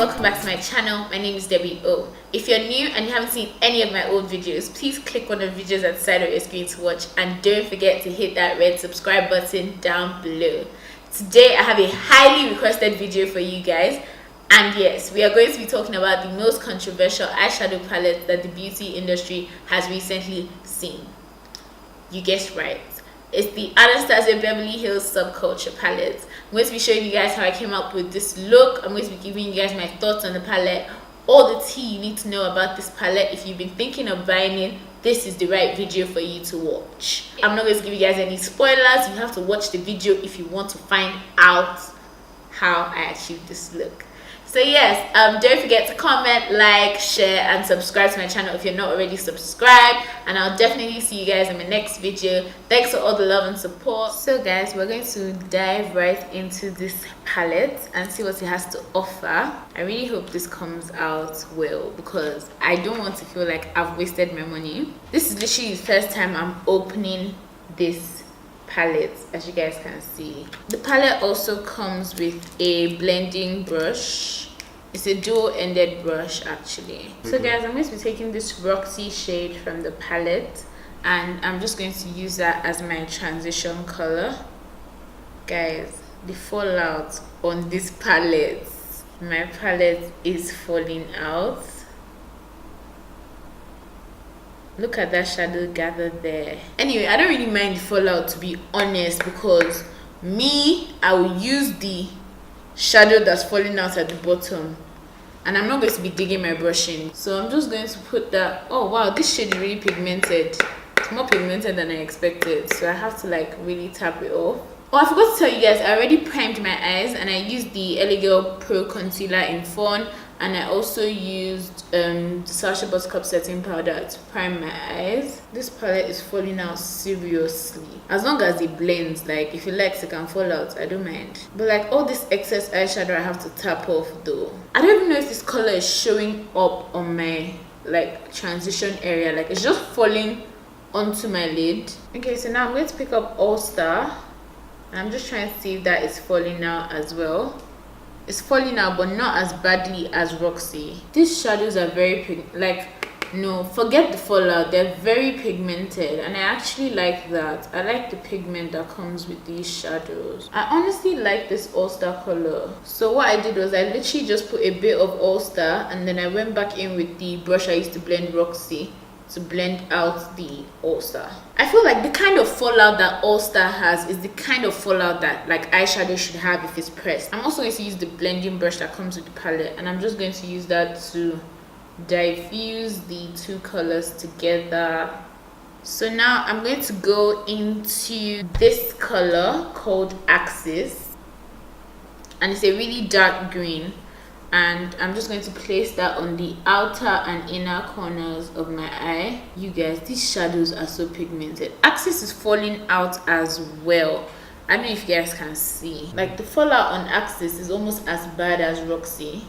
welcome back to my channel. My name is DebbyoJe. If you're new and you haven't seen any of my old videos, please click on the videos at the side of your screen to watch, and don't forget to hit that red subscribe button down below. Today I have a highly requested video for you guys, and yes, we are going to be talking about the most controversial eyeshadow palette that the beauty industry has recently seen. You guessed right. It's the Anastasia Beverly Hills Subculture Palette. I'm going to be showing you guys how I came up with this look. I'm going to be giving you guys my thoughts on the palette, all the tea you need to know about this palette. If you've been thinking of buying it, this is the right video for you to watch. I'm not going to give you guys any spoilers. You have to watch the video if you want to find out how I achieved this look. So yes, don't forget to comment, like, share, and subscribe to my channel if you're not already subscribed. And I'll definitely see you guys in my next video. Thanks for all the love and support. So guys, we're going to dive right into this palette and see what it has to offer. I really hope this comes out well, because I don't want to feel like I've wasted my money. This is literally the first time I'm opening this palette, as you guys can see. The palette also comes with a blending brush. It's a dual-ended brush actually. So guys, I'm going to be taking this Roxy shade from the palette, and I'm just going to use that as my transition color. Guys, the fallout on this palette, my palette is falling out. Look at that shadow gathered there. Anyway, I don't really mind the fallout, to be honest, because I will use the shadow that's falling out at the bottom, and I'm not going to be digging my brush in. So I'm just going to put that. Oh wow, this shade is really pigmented. It's more pigmented than I expected, so I have to like really tap it off. Oh, I forgot to tell you guys, I already primed my eyes, and I used the LA Girl Pro Concealer in Fawn, and I also used the Sacha Buttercup setting powder to prime my eyes. This palette is falling out seriously. As long as it blends, like if it likes, it can fall out, I don't mind. But like all this excess eyeshadow I have to tap off though. I don't even know if this color is showing up on my like transition area. Like it's just falling onto my lid. Okay, so now I'm going to pick up All Star. I'm just trying to see if that is falling out as well. It's falling out, but not as badly as Roxy. These shadows are very no, forget the fallout, they're very pigmented, and I actually like that. I like the pigment that comes with these shadows. I honestly like this All Star color. So what I did was I literally just put a bit of All Star, and then I went back in with the brush I used to blend Roxy to blend out the All Star. I feel like the kind of fallout that All Star has is the kind of fallout that like eyeshadow should have if it's pressed. I'm also going to use the blending brush that comes with the palette, and I'm just going to use that to diffuse the two colors together. So now I'm going to go into this color called Axis, and it's a really dark green, and I'm just going to place that on the outer and inner corners of my eye. You guys, these shadows are so pigmented. Axis is falling out as well. I don't know if you guys can see, like the fallout on Axis is almost as bad as Roxy.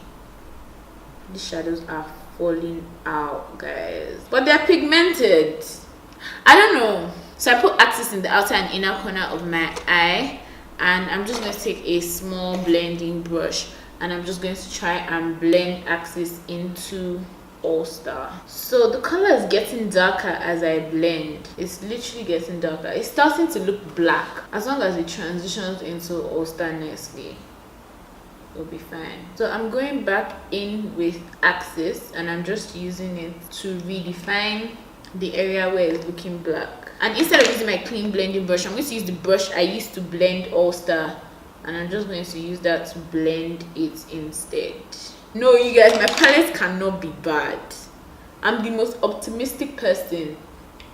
These shadows are falling out, guys, but they're pigmented. I don't know. So I put Axis in the outer and inner corner of my eye, and I'm just going to take a small blending brush, and I'm just going to try and blend Axis into All Star. So the color is getting darker as I blend. It's literally getting darker. It's starting to look black. As long as it transitions into All Star nicely, it'll be fine. So I'm going back in with Axis, and I'm just using it to redefine the area where it's looking black. And instead of using my clean blending brush, I'm going to use the brush I used to blend All Star, and I'm just going to use that to blend it instead. No, you guys, my palette cannot be bad. I'm the most optimistic person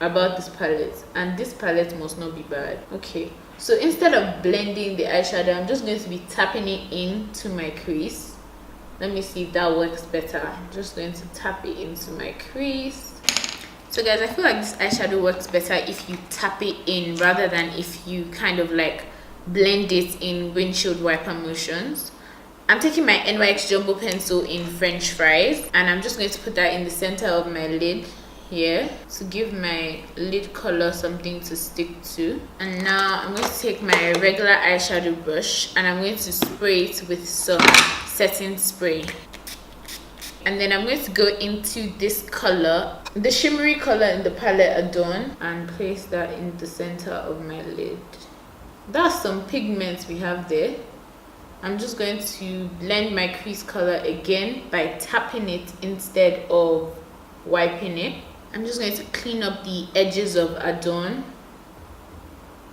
about this palette, and this palette must not be bad. Okay, so instead of blending the eyeshadow, I'm just going to be tapping it into my crease. Let me see if that works better. I'm just going to tap it into my crease. So guys, I feel like this eyeshadow works better if you tap it in rather than if you kind of like blend it in windshield wiper motions. I'm taking my NYX Jumbo Pencil in French Fries, and I'm just going to put that in the center of my lid here to give my lid color something to stick to. And now I'm going to take my regular eyeshadow brush, and I'm going to spray it with some setting spray. And then I'm going to go into this color, the shimmery color in the palette Adorn, and place that in the center of my lid. That's some pigments we have there. I'm just going to blend my crease color again by tapping it instead of wiping it. I'm just going to clean up the edges of Adorn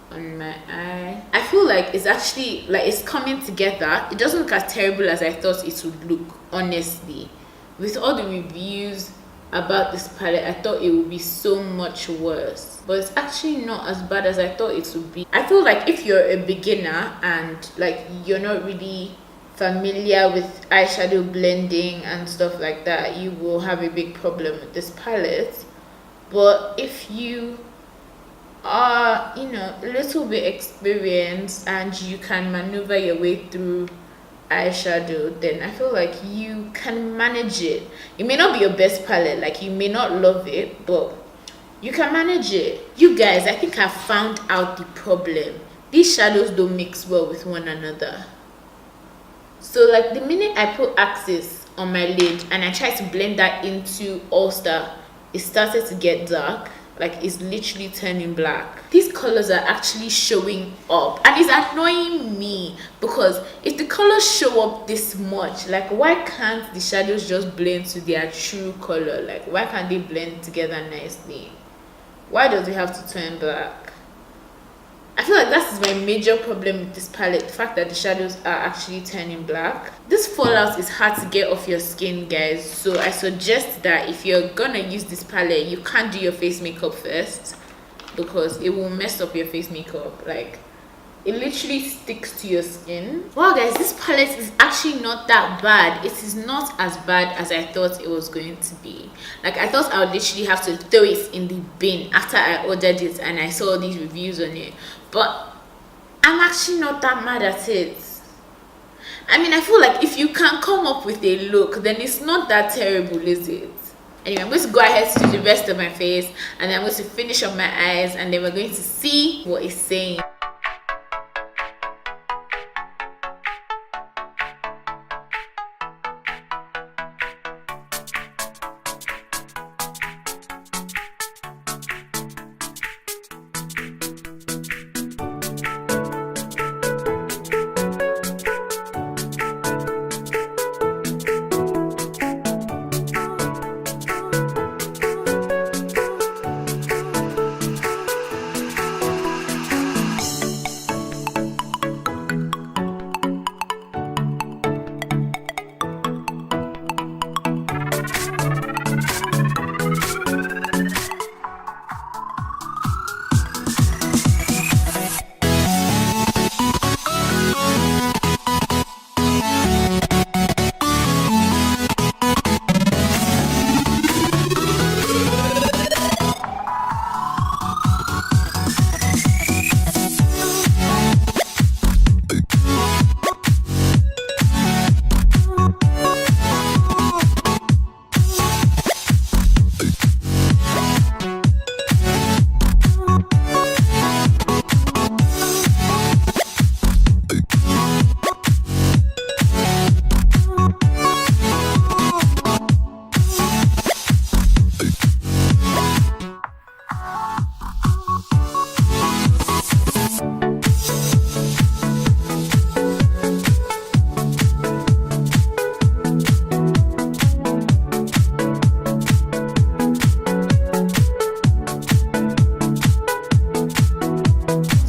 on my eye. I feel like it's actually like it's coming together. It doesn't look as terrible as I thought it would look, honestly. With all the reviews about this palette, I thought it would be so much worse, but it's actually not as bad as I thought it would be. I feel like if you're a beginner and like you're not really familiar with eyeshadow blending and stuff like that, you will have a big problem with this palette. But if you are, you know, a little bit experienced and you can maneuver your way through eyeshadow, then I feel like you can manage it. It may not be your best palette, like you may not love it, but you can manage it. You guys, I think I found out the problem. These shadows don't mix well with one another. So like the minute I put Axis on my lid and I try to blend that into All Star, it started to get dark. Like it's literally turning black. These colors are actually showing up, and it's annoying me because if the colors show up this much, like why can't the shadows just blend to their true color? Like why can't they blend together nicely? Why does it have to turn black? I feel like that's my major problem with this palette, the fact that the shadows are actually turning black. This fallout is hard to get off your skin, guys, so I suggest that if you're gonna use this palette, you can't do your face makeup first because it will mess up your face makeup. Like it literally sticks to your skin. Wow guys, this palette is actually not that bad. It is not as bad as I thought it was going to be. Like I thought I would literally have to throw it in the bin after I ordered it and I saw these reviews on it. But I'm actually not that mad at it. I mean, I feel like if you can come up with a look, then it's not that terrible, is it? Anyway, I'm going to go ahead to do the rest of my face, and then I'm going to finish up my eyes, and then we're going to see what it's saying.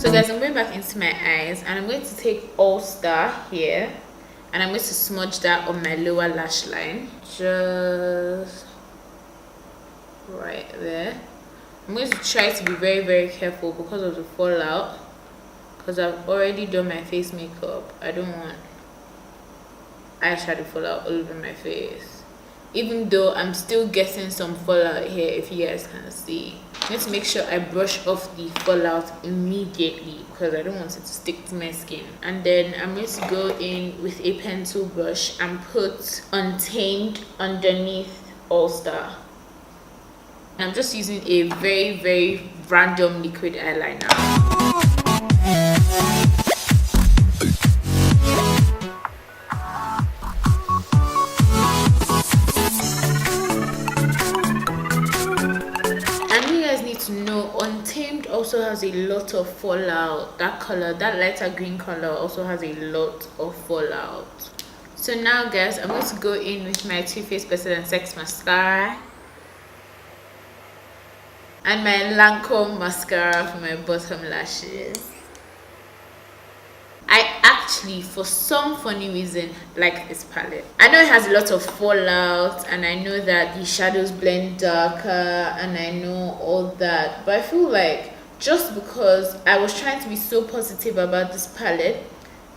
So guys, I'm going back into my eyes and I'm going to take All Star here and I'm going to smudge that on my lower lash line, just right there. I'm going to try to be very careful because of the fallout, because I've already done my face makeup. I don't want eyeshadow fallout all over my face, even though I'm still getting some fallout here, if you guys can see. I'm going to make sure I brush off the fallout immediately because I don't want it to stick to my skin. And then I'm going to go in with a pencil brush and put Untamed underneath All Star. I'm just using a very random liquid eyeliner. to know, Untamed also has a lot of fallout. That color, that lighter green color, also has a lot of fallout. So now guys, I'm going to go in with my Too Faced Better Than Sex Mascara and my Lancome mascara for my bottom lashes. I actually, for some funny reason, like this palette. I know it has a lot of fallout, and I know that the shadows blend darker, and I know all that, but I feel like just because I was trying to be so positive about this palette,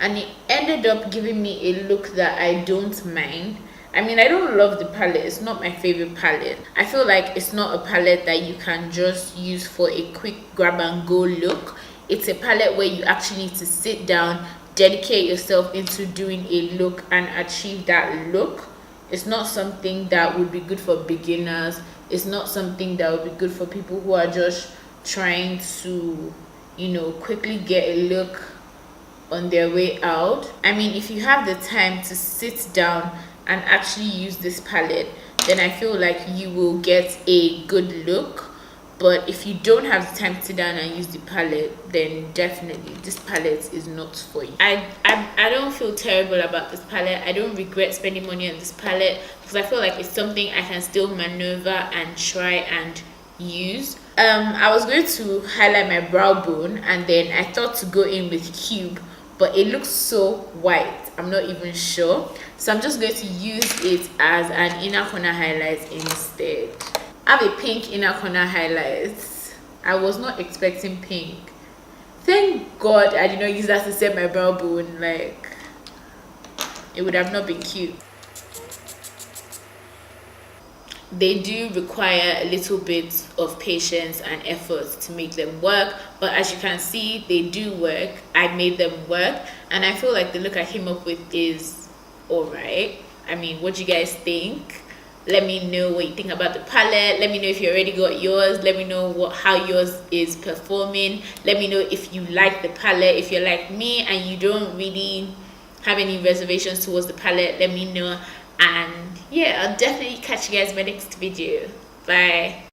and it ended up giving me a look that I don't mind. I mean, I don't love the palette. It's not my favorite palette. I feel like it's not a palette that you can just use for a quick grab and go look. It's a palette where you actually need to sit down, dedicate yourself into doing a look and achieve that look. It's not something that would be good for beginners. It's not something that would be good for people who are just trying to, you know, quickly get a look on their way out. I mean, if you have the time to sit down and actually use this palette, then I feel like you will get a good look. But if you don't have the time to sit down and use the palette, then definitely this palette is not for you. I don't feel terrible about this palette. I don't regret spending money on this palette because I feel like it's something I can still maneuver and try and use. I was going to highlight my brow bone, and then I thought to go in with Cube, but it looks so white. I'm not even sure. So I'm just going to use it as an inner corner highlight instead. I have a pink inner corner highlight. I was not expecting pink. Thank God I did not use that to set my brow bone. Like, it would have not been cute. They do require a little bit of patience and effort to make them work, but as you can see, they do work. I made them work, and I feel like the look I came up with is alright. I mean, what do you guys think? Let me know what you think about the palette. Let me know if you already got yours. Let me know how yours is performing. Let me know if you like the palette. If you're like me and you don't really have any reservations towards the palette, let me know. And yeah, I'll definitely catch you guys in my next video. Bye.